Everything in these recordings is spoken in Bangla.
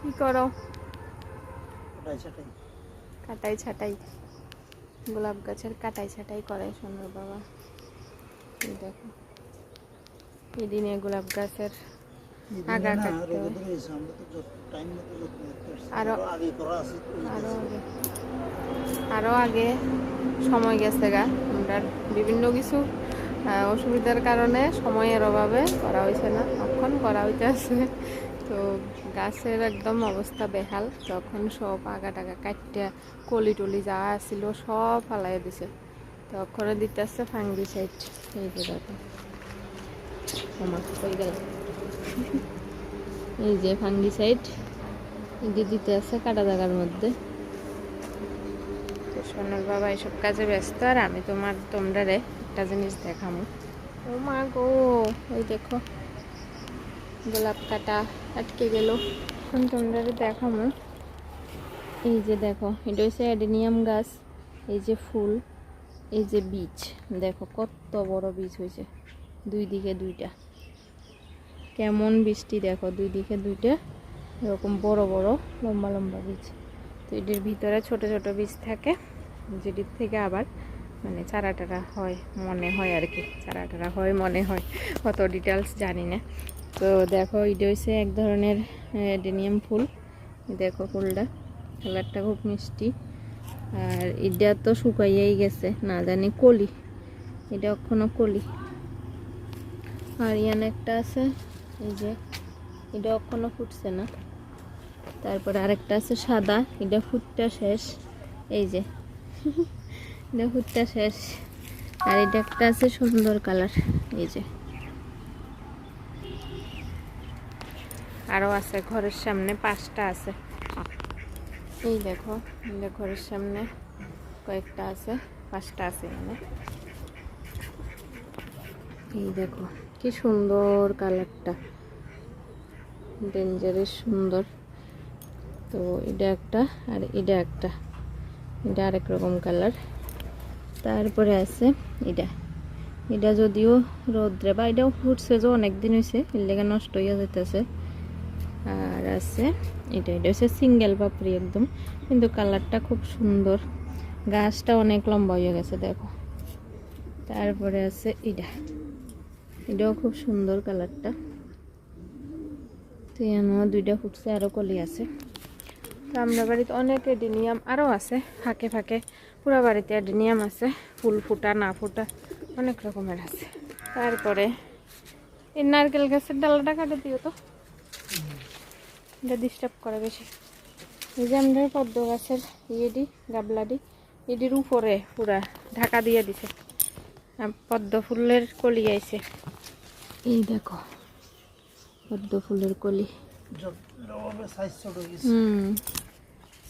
কি করো? কাটাই ছাটাই। কাটাই ছাটাই, গোলাপ গাছের কাটাই ছাটাই করে সোনার বাবা। এই দেখো, এদিনে গোলাপ গাছের আগা কাটতে হয়। আরো আরো আগে সময় গেছে গা, আমরা বিভিন্ন কিছু অসুবিধার কারণে সময়ের অভাবে করা হয়েছে না, এখন করা হইতেছে। তো গাছের একদম অবস্থা বেহাল, তখন সব আগা টাগা কাটতে কলি টলি যা ছিল সব ফালাই দিছে। তখন দিতেছে ফাঙ্গিসাইড। এই যে দেখো, এই যে ফাঙ্গিসাইড এটি দিতে আছে কাটা জায়গার মধ্যে। তো সোনার বাবা এইসব কাজে ব্যস্ত, আর আমি তোমরা একটা জিনিস দেখামো। ও মা গো, ওই দেখো গোলাপ কাটা আটকে গেল। এখন তোমরা দেখামো। এই যে দেখো, এটা হচ্ছে অ্যাডেনিয়াম গাছ। এই যে ফুল, এই যে বীজ, দেখো কত বড় বীজ হয়েছে, দুই দিকে দুইটা। কেমন বৃষ্টি দেখো, দুই দিকে দুইটা এরকম বড় বড় লম্বা লম্বা বীজ। তো এটির ভিতরে ছোট ছোট বীজ থাকে, যেটির থেকে আবার মানে চারা টারা হয় মনে হয় আর কি, চারা টারা হয় মনে হয়, অত ডিটেলস জানি না। তো দেখো, এটা হচ্ছে এক ধরনের অ্যাডেনিয়াম ফুল। দেখো ফুলটা, কালারটা খুব মিষ্টি। আর এটা তো শুকাইয়াই গেছে, না জানি কলি, এটা এখনো কলি। আর ইয়ান একটা আছে, এই যে এটা এখনো ফুটছে না। তারপরে আরেকটা আছে সাদা, এটা ফুটটা শেষ। এই যে এটা ফুটটা শেষ। আর এটা একটা আছে সুন্দর কালার, এই যে। আরও আছে ঘরের সামনে, 5টা আছে। এই দেখো, এটা ঘরের সামনে কয়েকটা আছে, 5টা আছে এখানে। এই দেখো কি সুন্দর কালারটা, ডেঞ্জারাস সুন্দর। তো এটা একটা, আর এটা একটা, এটা আরেক রকম কালার। তারপরে আছে এটা, এটা যদিও রোদ্রে বা এটাও ফুটছে যে অনেকদিন হয়েছে, এর লেগে নষ্ট হইয়া যেতেছে। আর আছে এটা, এটা হচ্ছে সিঙ্গেল পাপড়ি একদম, কিন্তু কালারটা খুব সুন্দর। গাছটা অনেক লম্বা হয়ে গেছে দেখো। তারপরে আছে এটা, এটাও খুব সুন্দর কালারটা। তো এখানেও 2টা ফুটছে, আরও কলি আছে। তো আমরা বাড়িতে অনেক অ্যাডেনিয়াম আরও আছে, ফাঁকে ফাঁকে পুরো বাড়িতে অ্যাডেনিয়াম আছে, ফুল ফুটা না ফুটা অনেক রকমের আছে। তারপরে এই নারকেল গাছের ডালাটা কাটে দিও তো, এটা ডিস্টার্ব করে বেশি। এই যে আমরা পদ্ম গাছের ইয়েডি গাবলাডি, এটির উপরে পুরা ঢাকা দিয়ে দিছে, পদ্ম ফুলের কলি আইছে। এই দেখো পদ্ম ফুলের কলি।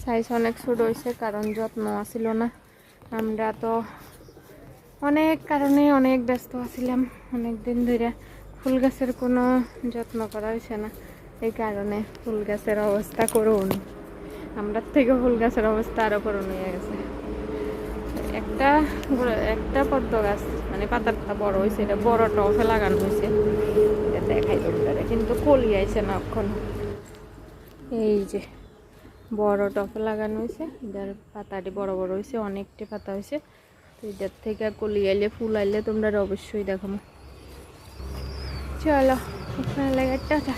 সাইজ অনেক ছোট হয়েছে, কারণ যত্ন আসিল না। আমরা তো অনেক কারণে অনেক ব্যস্ত আছিলাম, অনেক দিন ধরে ফুল গাছের কোনো যত্ন করা হয়েছে না। এই কারণে ফুল গাছের অবস্থা করুন, আমরা থেকে ফুল গাছের অবস্থা আরও করুন হয়ে গেছে। একটা পদ্ম গাছ মানে পাতাটা বড় হয়েছে, এটা বড় টফে লাগানো হয়েছে, এটা দেখাই তোমরা, কিন্তু কলি আইছে না এখন। এই যে বড় টফে লাগানো হয়েছে, এটার পাতাটি বড় বড় হয়েছে, অনেকটা পাতা হয়েছে। তো এটার থেকে কলি আইলে ফুল আইলে তোমরা অবশ্যই দেখাবো। চলো, ভালো লাগে, টাটা।